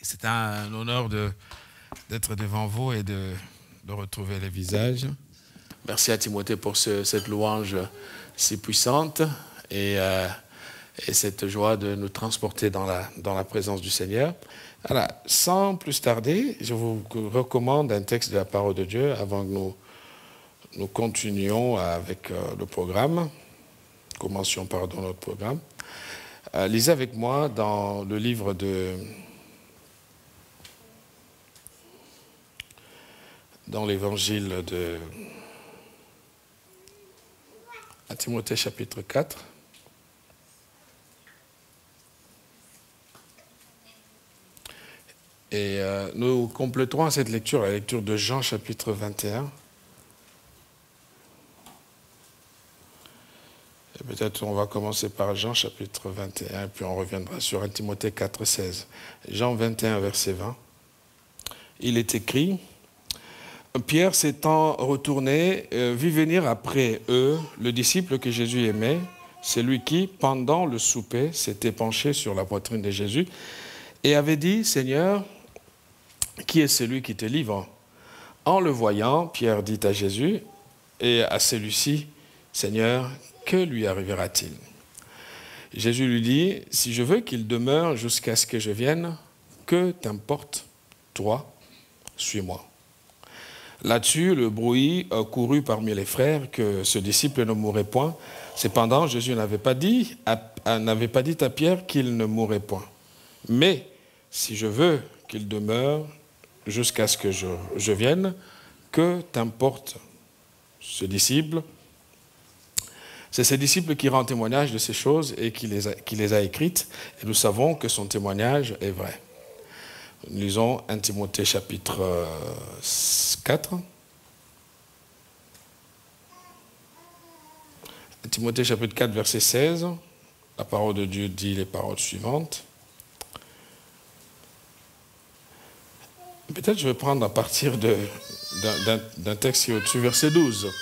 C'est un honneur d'être devant vous et de retrouver les visages. Merci à Timothée pour cette louange si puissante et cette joie de nous transporter dans la présence du Seigneur. Alors, sans plus tarder, je vous recommande un texte de la parole de Dieu avant que nous continuions avec le programme. Commencions par notre programme. Lisez avec moi dans le livre dans l'évangile à Timothée chapitre 4. Et nous compléterons cette lecture, la lecture de Jean chapitre 21. Et peut-être on va commencer par Jean chapitre 21, puis on reviendra sur 1 Timothée 4, 16. Jean 21, verset 20. Il est écrit: Pierre s'étant retourné, vit venir après eux le disciple que Jésus aimait, celui qui, pendant le souper, s'était penché sur la poitrine de Jésus et avait dit: Seigneur, qui est celui qui te livre? En le voyant, Pierre dit à Jésus et à celui-ci: Seigneur, que lui arrivera-t-il? Jésus lui dit: Si je veux qu'il demeure jusqu'à ce que je vienne, que t'importe, toi, suis-moi. Là-dessus, le bruit courut parmi les frères que ce disciple ne mourrait point. Cependant, Jésus n'avait pas dit à Pierre qu'il ne mourrait point. Mais si je veux qu'il demeure jusqu'à ce que je vienne, que t'importe ce disciple? C'est ce disciple qui rend témoignage de ces choses et qui les a écrites, et nous savons que son témoignage est vrai. Nous lisons 1 Timothée chapitre 4. 1 Timothée chapitre 4, verset 16. La parole de Dieu dit les paroles suivantes. Peut-être je vais prendre à partir d'un texte qui est au-dessus, verset 12.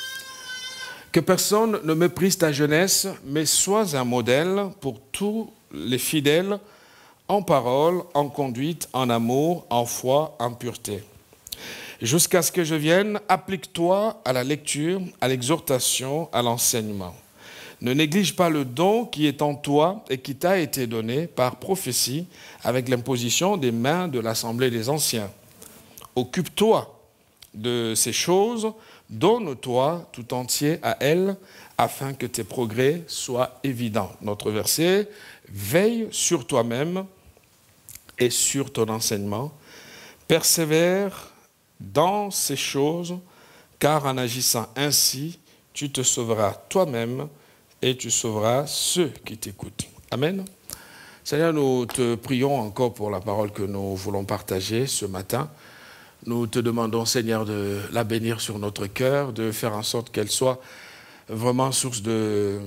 Que personne ne méprise ta jeunesse, mais sois un modèle pour tous les fidèles, en parole, en conduite, en amour, en foi, en pureté. Jusqu'à ce que je vienne, applique-toi à la lecture, à l'exhortation, à l'enseignement. Ne néglige pas le don qui est en toi et qui t'a été donné par prophétie avec l'imposition des mains de l'Assemblée des anciens. Occupe-toi de ces choses, donne-toi tout entier à elle, afin que tes progrès soient évidents. Notre verset: veille sur toi-même et sur ton enseignement, persévère dans ces choses, car en agissant ainsi, tu te sauveras toi-même et tu sauveras ceux qui t'écoutent. Amen. Seigneur, nous te prions encore pour la parole que nous voulons partager ce matin. Nous te demandons, Seigneur, de la bénir sur notre cœur, de faire en sorte qu'elle soit vraiment source de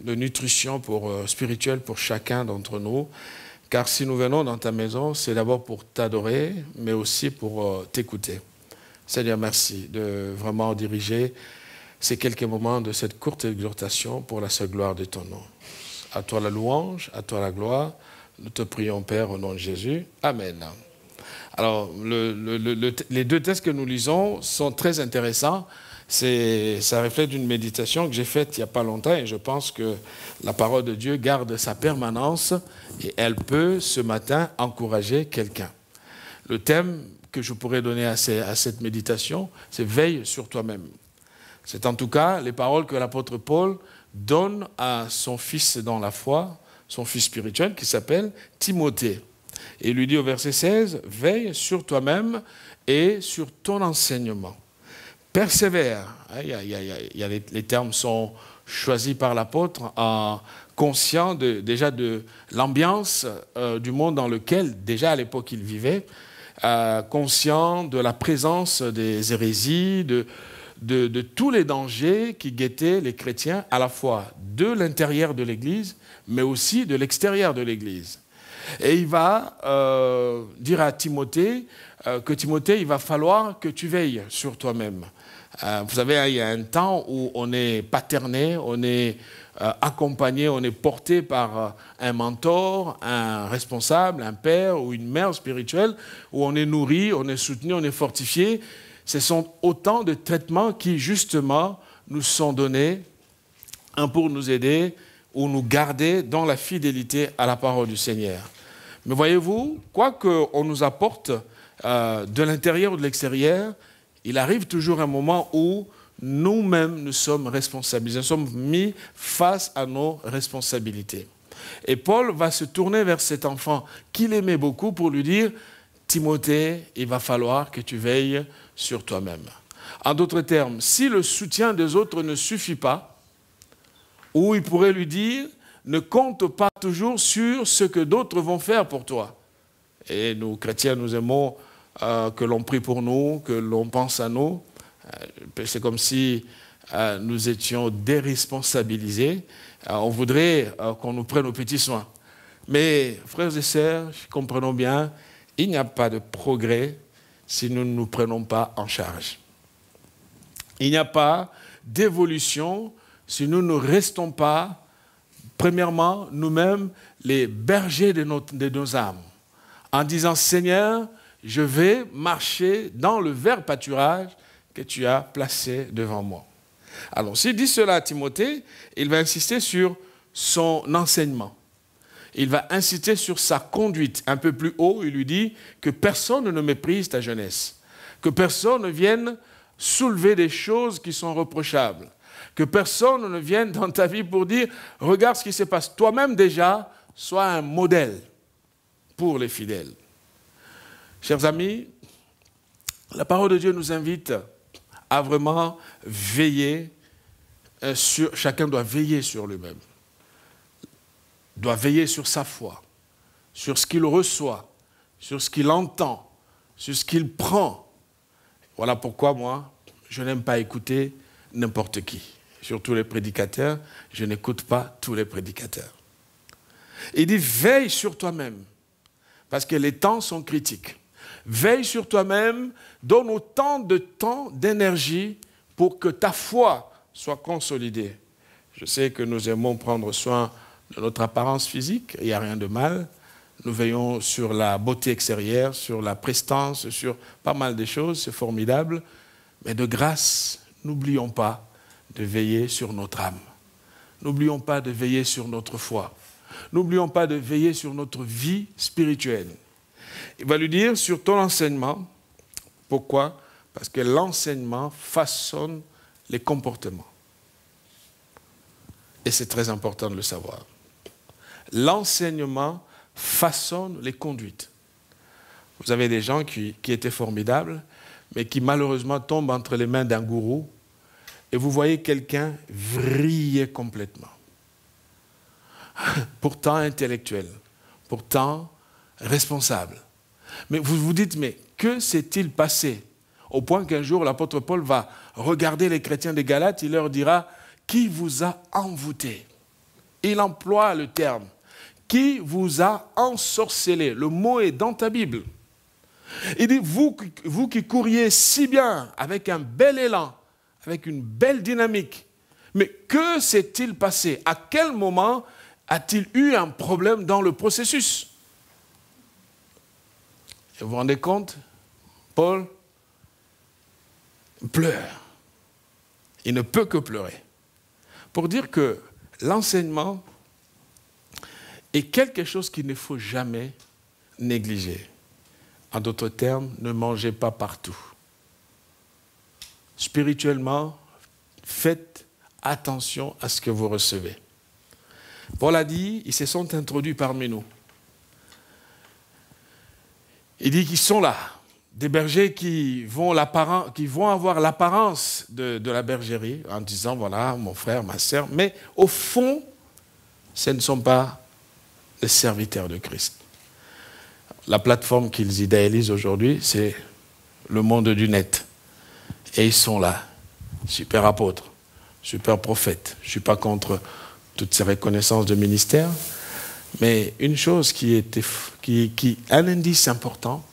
nutrition spirituelle pour chacun d'entre nous. Car si nous venons dans ta maison, c'est d'abord pour t'adorer, mais aussi pour t'écouter. Seigneur, merci de vraiment diriger ces quelques moments de cette courte exhortation pour la seule gloire de ton nom. À toi la louange, à toi la gloire. Nous te prions, Père, au nom de Jésus. Amen. Alors, les deux textes que nous lisons sont très intéressants. Ça reflète une méditation que j'ai faite il n'y a pas longtemps et je pense que la parole de Dieu garde sa permanence et elle peut, ce matin, encourager quelqu'un. Le thème que je pourrais donner à cette méditation, c'est « Veille sur toi-même ». C'est en tout cas les paroles que l'apôtre Paul donne à son fils dans la foi, son fils spirituel qui s'appelle Timothée. Et il lui dit au verset 16, « Veille sur toi-même et sur ton enseignement. Persévère. » Les termes sont choisis par l'apôtre en conscient déjà de l'ambiance du monde dans lequel, déjà à l'époque, il vivait, conscient de la présence des hérésies, de tous les dangers qui guettaient les chrétiens, à la fois de l'intérieur de l'Église, mais aussi de l'extérieur de l'Église. Et il va dire à Timothée que Timothée, il va falloir que tu veilles sur toi-même. Vous savez, il y a un temps où on est paterné, on est accompagné, on est porté par un mentor, un responsable, un père ou une mère spirituelle, où on est nourri, on est soutenu, on est fortifié. Ce sont autant de traitements qui, justement, nous sont donnés pour nous aider ou nous garder dans la fidélité à la parole du Seigneur. Mais voyez-vous, quoi qu'on nous apporte de l'intérieur ou de l'extérieur, il arrive toujours un moment où nous-mêmes nous sommes responsabilisés, nous sommes mis face à nos responsabilités. Et Paul va se tourner vers cet enfant qu'il aimait beaucoup pour lui dire « Timothée, il va falloir que tu veilles sur toi-même ». En d'autres termes, si le soutien des autres ne suffit pas, ou il pourrait lui dire « Ne compte pas toujours sur ce que d'autres vont faire pour toi ». Et nous, chrétiens, nous aimons que l'on prie pour nous, que l'on pense à nous. C'est comme si nous étions déresponsabilisés. On voudrait qu'on nous prenne aux petits soins. Mais, frères et sœurs, comprenons bien, il n'y a pas de progrès si nous ne nous prenons pas en charge. Il n'y a pas d'évolution si nous ne restons pas, premièrement, nous-mêmes, les bergers de nos âmes, en disant « Seigneur, je vais marcher dans le vert pâturage que tu as placé devant moi. » Alors, s'il dit cela à Timothée, il va insister sur son enseignement. Il va insister sur sa conduite. Un peu plus haut, il lui dit que personne ne méprise ta jeunesse, que personne ne vienne soulever des choses qui sont reprochables, que personne ne vienne dans ta vie pour dire « Regarde ce qui se passe. » Toi-même déjà, sois un modèle pour les fidèles. Chers amis, la parole de Dieu nous invite à vraiment veiller sur... Chacun doit veiller sur lui-même, doit veiller sur sa foi, sur ce qu'il reçoit, sur ce qu'il entend, sur ce qu'il prend. Voilà pourquoi moi, je n'aime pas écouter n'importe qui. Surtout les prédicateurs, je n'écoute pas tous les prédicateurs. Il dit, veille sur toi-même, parce que les temps sont critiques. Veille sur toi-même, donne autant de temps, d'énergie pour que ta foi soit consolidée. Je sais que nous aimons prendre soin de notre apparence physique, il n'y a rien de mal. Nous veillons sur la beauté extérieure, sur la prestance, sur pas mal de choses, c'est formidable. Mais de grâce, n'oublions pas de veiller sur notre âme. N'oublions pas de veiller sur notre foi. N'oublions pas de veiller sur notre vie spirituelle. Il va lui dire sur ton enseignement. Pourquoi? Parce que l'enseignement façonne les comportements. Et c'est très important de le savoir. L'enseignement façonne les conduites. Vous avez des gens qui étaient formidables, mais qui malheureusement tombent entre les mains d'un gourou, et vous voyez quelqu'un vriller complètement. Pourtant intellectuel, pourtant responsable. Mais vous vous dites, mais que s'est-il passé? Au point qu'un jour, l'apôtre Paul va regarder les chrétiens des Galates, il leur dira, qui vous a envoûté? Il emploie le terme. Qui vous a ensorcelé? Le mot est dans ta Bible. Il dit, vous qui couriez si bien, avec un bel élan, avec une belle dynamique, mais que s'est-il passé? À quel moment a-t-il eu un problème dans le processus? Et vous vous rendez compte? Paul pleure. Il ne peut que pleurer. Pour dire que l'enseignement est quelque chose qu'il ne faut jamais négliger. En d'autres termes, ne mangez pas partout. Spirituellement, faites attention à ce que vous recevez. Paul a dit, ils se sont introduits parmi nous. Il dit qu'ils sont là, des bergers qui vont avoir l'apparence de la bergerie, en disant, voilà, mon frère, ma sœur, mais au fond, ce ne sont pas les serviteurs de Christ. La plateforme qu'ils idéalisent aujourd'hui, c'est le monde du net. Et ils sont là, super apôtres, super prophètes. Je ne suis pas contre toutes ces reconnaissances de ministère, Mais une chose un indice important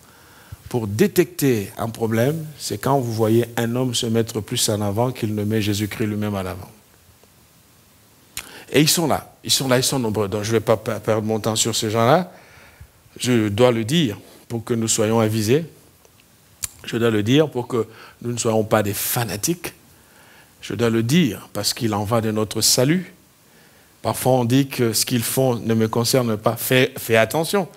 pour détecter un problème, c'est quand vous voyez un homme se mettre plus en avant qu'il ne met Jésus-Christ lui-même en avant. Et ils sont là, ils sont nombreux. Donc je ne vais pas perdre mon temps sur ces gens-là. Je dois le dire pour que nous soyons avisés. Je dois le dire pour que nous ne soyons pas des fanatiques. Je dois le dire parce qu'il en va de notre salut. Parfois on dit que ce qu'ils font ne me concerne pas. Fais attention.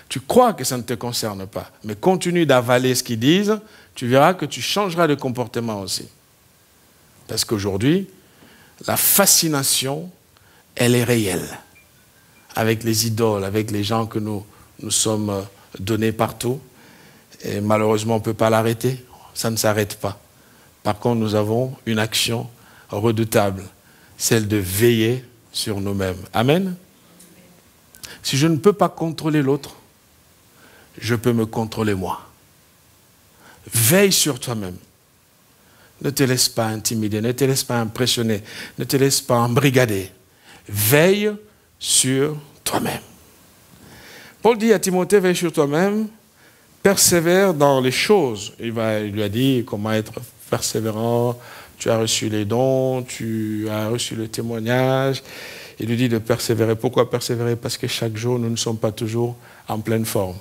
Tu crois que ça ne te concerne pas, mais continue d'avaler ce qu'ils disent, tu verras que tu changeras de comportement aussi. Parce qu'aujourd'hui, la fascination, elle est réelle. Avec les idoles, avec les gens que nous sommes donnés partout. Et malheureusement, on ne peut pas l'arrêter. Ça ne s'arrête pas. Par contre, nous avons une action redoutable, celle de veiller sur nous-mêmes. Amen. Si je ne peux pas contrôler l'autre, je peux me contrôler moi. Veille sur toi-même. Ne te laisse pas intimider, ne te laisse pas impressionner, ne te laisse pas embrigader. Veille sur toi-même. Paul dit à Timothée, veille sur toi-même, persévère dans les choses. Il lui a dit comment être persévérant. Tu as reçu les dons, tu as reçu le témoignage. Il lui dit de persévérer. Pourquoi persévérer? Parce que chaque jour, nous ne sommes pas toujours en pleine forme.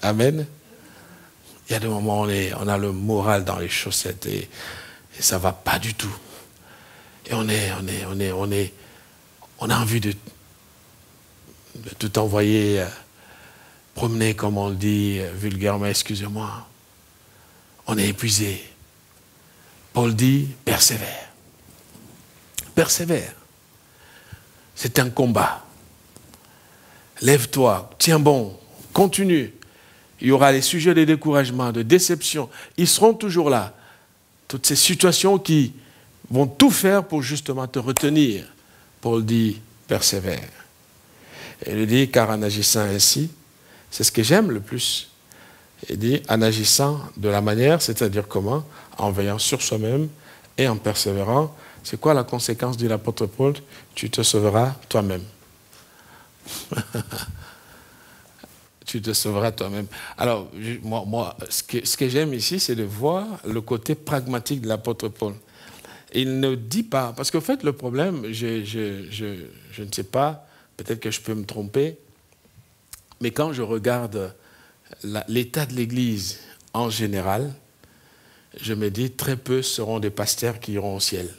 Amen. Il y a des moments où on a le moral dans les chaussettes et ça ne va pas du tout. Et on a envie de tout envoyer promener, comme on le dit vulgairement, excusez-moi. On est épuisé. Paul dit, persévère. Persévère. C'est un combat. Lève-toi, tiens bon, continue. Il y aura les sujets de découragement, de déception. Ils seront toujours là. Toutes ces situations qui vont tout faire pour justement te retenir. Paul dit, persévère. Et il dit, car en agissant ainsi, c'est ce que j'aime le plus. Il dit, en agissant de la manière, c'est-à-dire comment? En veillant sur soi-même et en persévérant. C'est quoi la conséquence, dit l'apôtre Paul? Tu te sauveras toi-même. Tu te sauveras toi-même. Alors, moi ce que j'aime ici, c'est de voir le côté pragmatique de l'apôtre Paul. Il ne dit pas, parce qu'en fait, le problème, je ne sais pas, peut-être que je peux me tromper, mais quand je regarde l'état de l'Église en général, je me dis très peu seront des pasteurs qui iront au ciel.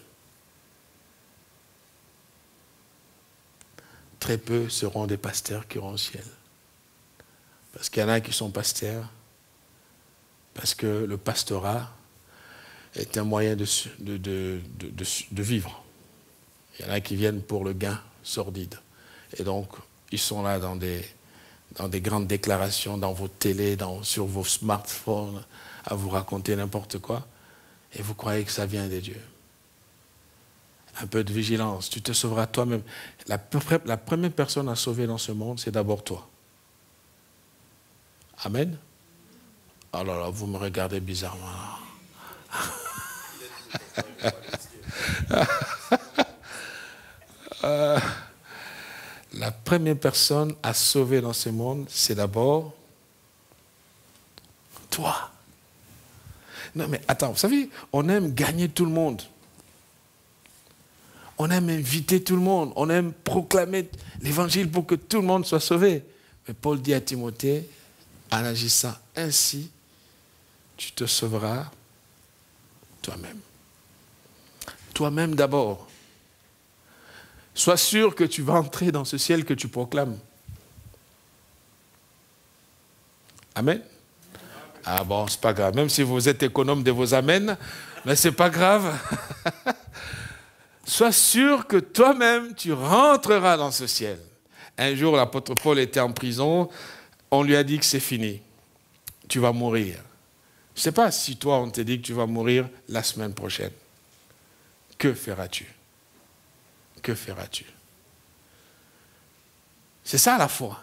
Très peu seront des pasteurs qui iront au ciel. Parce qu'il y en a qui sont pasteurs, parce que le pastorat est un moyen de vivre. Il y en a qui viennent pour le gain sordide. Et donc, ils sont là dans des grandes déclarations, dans vos télés, sur vos smartphones, à vous raconter n'importe quoi. Et vous croyez que ça vient des dieux. Un peu de vigilance, tu te sauveras toi-même. La première personne à sauver dans ce monde, c'est d'abord toi. Amen. Alors là, vous me regardez bizarrement. La première personne à sauver dans ce monde, c'est d'abord toi. Non mais attends, vous savez, on aime gagner tout le monde. On aime inviter tout le monde. On aime proclamer l'évangile pour que tout le monde soit sauvé. Mais Paul dit à Timothée, en agissant ainsi, tu te sauveras toi-même. Toi-même d'abord. Sois sûr que tu vas entrer dans ce ciel que tu proclames. Amen. Ah bon, c'est pas grave. Même si vous êtes économe de vos amens, mais c'est pas grave. Sois sûr que toi-même, tu rentreras dans ce ciel. Un jour, l'apôtre Paul était en prison. On lui a dit que c'est fini. Tu vas mourir. Je ne sais pas si toi, on te dit que tu vas mourir la semaine prochaine. Que feras-tu? Que feras-tu? C'est ça la foi.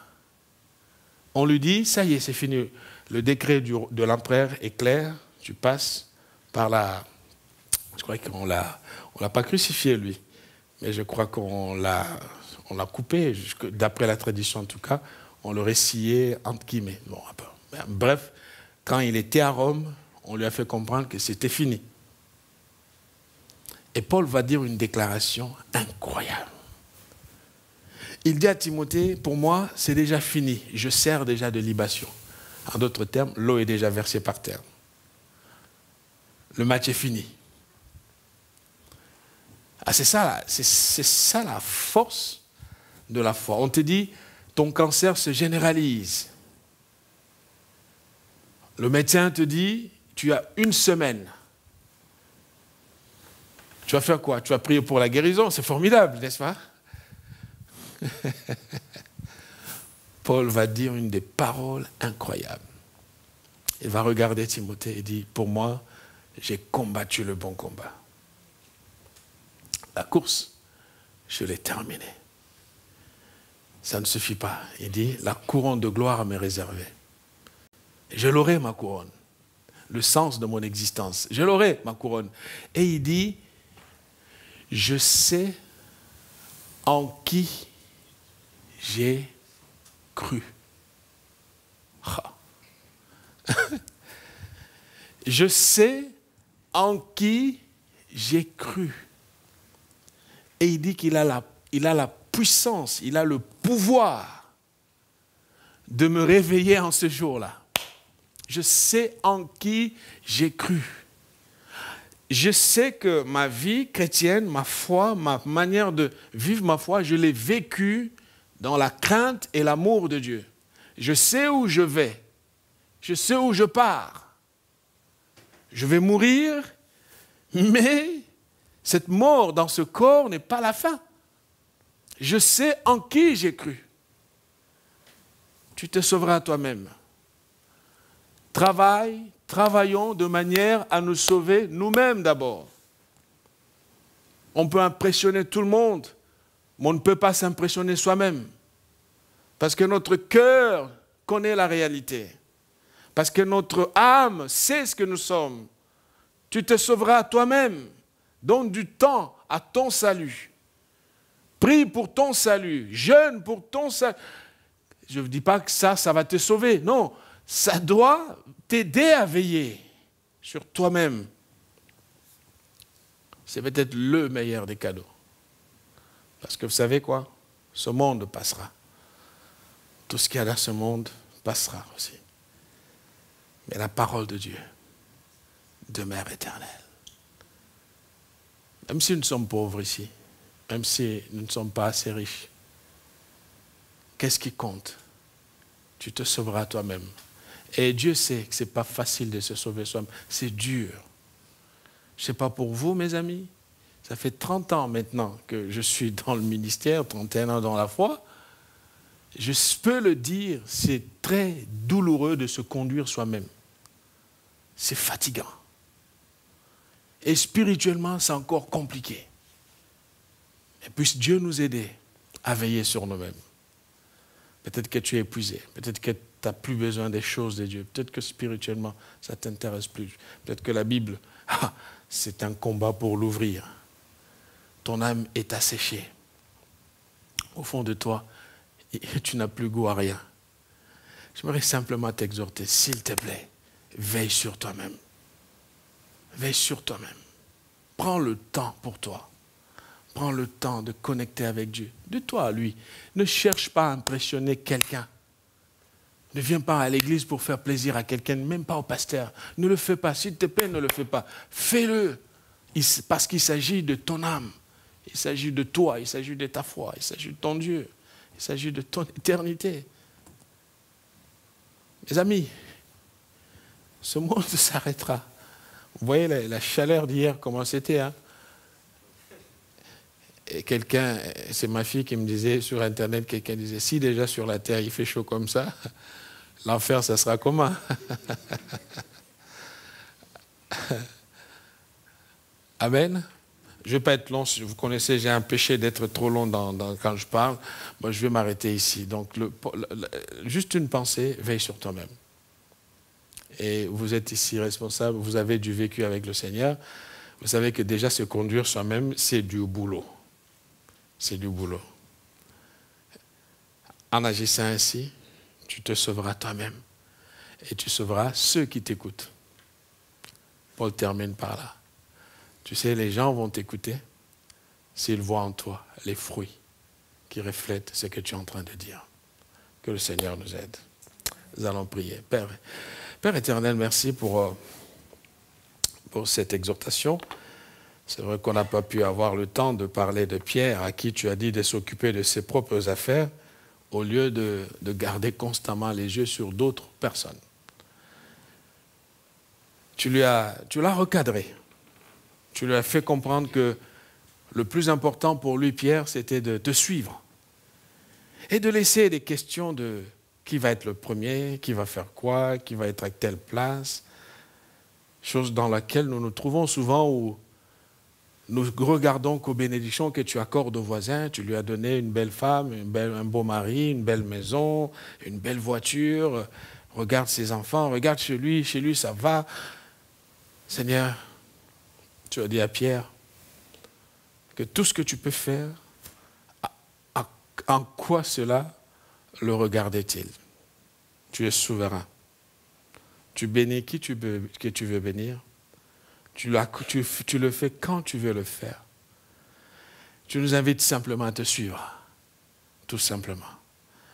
On lui dit, ça y est, c'est fini. Le décret de l'empereur est clair. Tu passes par la... Je crois qu'on l'a pas crucifié, lui. Mais je crois on On l'a coupé, d'après la tradition en tout cas, on l'aurait scié entre guillemets. Bon, bref, quand il était à Rome, on lui a fait comprendre que c'était fini. Et Paul va dire une déclaration incroyable. Il dit à Timothée, pour moi, c'est déjà fini. Je sers déjà de libation. En d'autres termes, l'eau est déjà versée par terre. Le match est fini. Ah, c'est ça la force de la foi. On te dit, ton cancer se généralise. Le médecin te dit, tu as 1 semaine. Tu vas faire quoi? Tu vas prier pour la guérison, c'est formidable, n'est-ce pas? Paul va dire une des paroles incroyables. Il va regarder Timothée et dit, pour moi, j'ai combattu le bon combat. La course, je l'ai terminée. Ça ne suffit pas. Il dit, la couronne de gloire m'est réservée. Je l'aurai, ma couronne. Le sens de mon existence. Je l'aurai, ma couronne. Et il dit, je sais en qui j'ai cru. Ah. Je sais en qui j'ai cru. Et il dit qu'il a la puissance, il a le pouvoir de me réveiller en ce jour-là. Je sais en qui j'ai cru. Je sais que ma vie chrétienne, ma foi, ma manière de vivre ma foi, je l'ai vécue dans la crainte et l'amour de Dieu. Je sais où je vais. Je sais où je pars. Je vais mourir, mais cette mort dans ce corps n'est pas la fin. Je sais en qui j'ai cru. Tu te sauveras toi-même. Travaillons de manière à nous sauver nous-mêmes d'abord. On peut impressionner tout le monde, mais on ne peut pas s'impressionner soi-même. Parce que notre cœur connaît la réalité. Parce que notre âme sait ce que nous sommes. Tu te sauveras toi-même. Donne du temps à ton salut. Prie pour ton salut. Jeûne pour ton salut. Je ne dis pas que ça va te sauver. Non, ça doit t'aider à veiller sur toi-même. C'est peut-être le meilleur des cadeaux. Parce que vous savez quoi? Ce monde passera. Tout ce qu'il y a dans ce monde passera aussi. Mais la parole de Dieu demeure éternelle. Même si nous sommes pauvres ici, même si nous ne sommes pas assez riches, qu'est-ce qui compte? Tu te sauveras toi-même. Et Dieu sait que ce n'est pas facile de se sauver soi-même. C'est dur. Je ne sais pas pour vous, mes amis. Ça fait 30 ans maintenant que je suis dans le ministère, 31 ans dans la foi. Je peux le dire, c'est très douloureux de se conduire soi-même. C'est fatigant. Et spirituellement, c'est encore compliqué. Et puisse Dieu nous aider à veiller sur nous-mêmes. Peut-être que tu es épuisé. Peut-être que tu n'as plus besoin des choses de Dieu. Peut-être que spirituellement, ça ne t'intéresse plus. Peut-être que la Bible, c'est un combat pour l'ouvrir. Ton âme est asséchée. Au fond de toi, tu n'as plus goût à rien. J'aimerais simplement t'exhorter, s'il te plaît, veille sur toi-même. Veille sur toi-même. Prends le temps pour toi. Prends le temps de connecter avec Dieu. De toi à lui. Ne cherche pas à impressionner quelqu'un. Ne viens pas à l'église pour faire plaisir à quelqu'un, même pas au pasteur. Ne le fais pas. S'il te plaît, ne le fais pas. Fais-le. Parce qu'il s'agit de ton âme. Il s'agit de toi. Il s'agit de ta foi. Il s'agit de ton Dieu. Il s'agit de ton éternité. Mes amis, ce monde s'arrêtera. Vous voyez la chaleur d'hier, comment c'était, hein? Et quelqu'un, c'est ma fille qui me disait sur Internet, quelqu'un disait, si déjà sur la terre il fait chaud comme ça, l'enfer, ça sera comment? Amen. Je ne vais pas être long, vous connaissez, j'ai un péché d'être trop long quand je parle. Moi, je vais m'arrêter ici. Donc, juste une pensée, veille sur toi-même. Et vous êtes ici responsable, vous avez du vécu avec le Seigneur. Vous savez que déjà se conduire soi-même, c'est du boulot. C'est du boulot. En agissant ainsi, tu te sauveras toi-même et tu sauveras ceux qui t'écoutent. Paul termine par là. Tu sais, les gens vont t'écouter s'ils voient en toi les fruits qui reflètent ce que tu es en train de dire. Que le Seigneur nous aide. Nous allons prier. Père éternel, merci pour cette exhortation. C'est vrai qu'on n'a pas pu avoir le temps de parler de Pierre, à qui tu as dit de s'occuper de ses propres affaires, au lieu de garder constamment les yeux sur d'autres personnes. Tu l'as recadré. Tu lui as fait comprendre que le plus important pour lui, Pierre, c'était de te suivre. Et de laisser des questions de qui va être le premier, qui va faire quoi, qui va être à telle place. Chose dans laquelle nous nous trouvons souvent où nous regardons qu'aux bénédictions que tu accordes aux voisins. Tu lui as donné une belle femme, un beau mari, une belle maison, une belle voiture. Regarde ses enfants, regarde chez lui ça va. Seigneur, tu as dit à Pierre que tout ce que tu peux faire, en quoi cela le regardait-il? Tu es souverain. Tu bénis qui tu veux bénir. Tu le fais quand tu veux le faire. Tu nous invites simplement à te suivre. Tout simplement.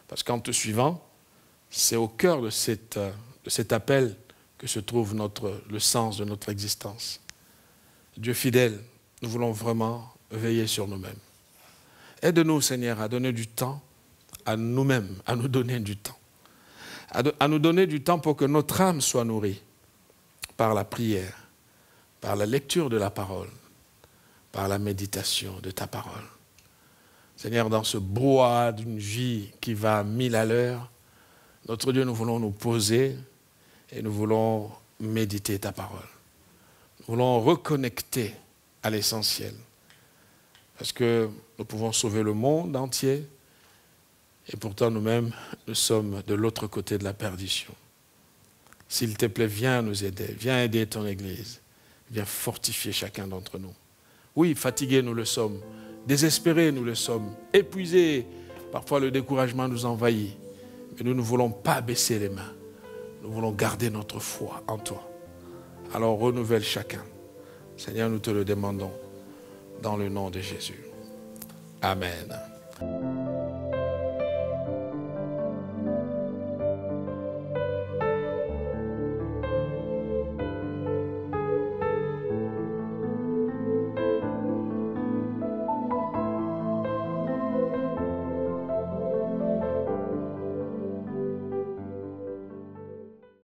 Parce qu'en te suivant, c'est au cœur de cet appel que se trouve le sens de notre existence. Dieu fidèle, nous voulons vraiment veiller sur nous-mêmes. Aide-nous, Seigneur, à donner du temps à nous-mêmes, à nous donner du temps. À nous donner du temps pour que notre âme soit nourrie par la prière, par la lecture de la parole, par la méditation de ta parole. Seigneur, dans ce brouhaha d'une vie qui va à 1000 à l'heure, notre Dieu, nous voulons nous poser et nous voulons méditer ta parole. Nous voulons reconnecter à l'essentiel. Parce que nous pouvons sauver le monde entier et pourtant nous-mêmes, nous sommes de l'autre côté de la perdition. S'il te plaît, viens nous aider, viens aider ton Église, viens fortifier chacun d'entre nous. Oui, fatigués nous le sommes, désespérés nous le sommes, épuisés, parfois le découragement nous envahit, mais nous ne voulons pas baisser les mains, nous voulons garder notre foi en toi. Alors renouvelle chacun. Seigneur, nous te le demandons dans le nom de Jésus. Amen.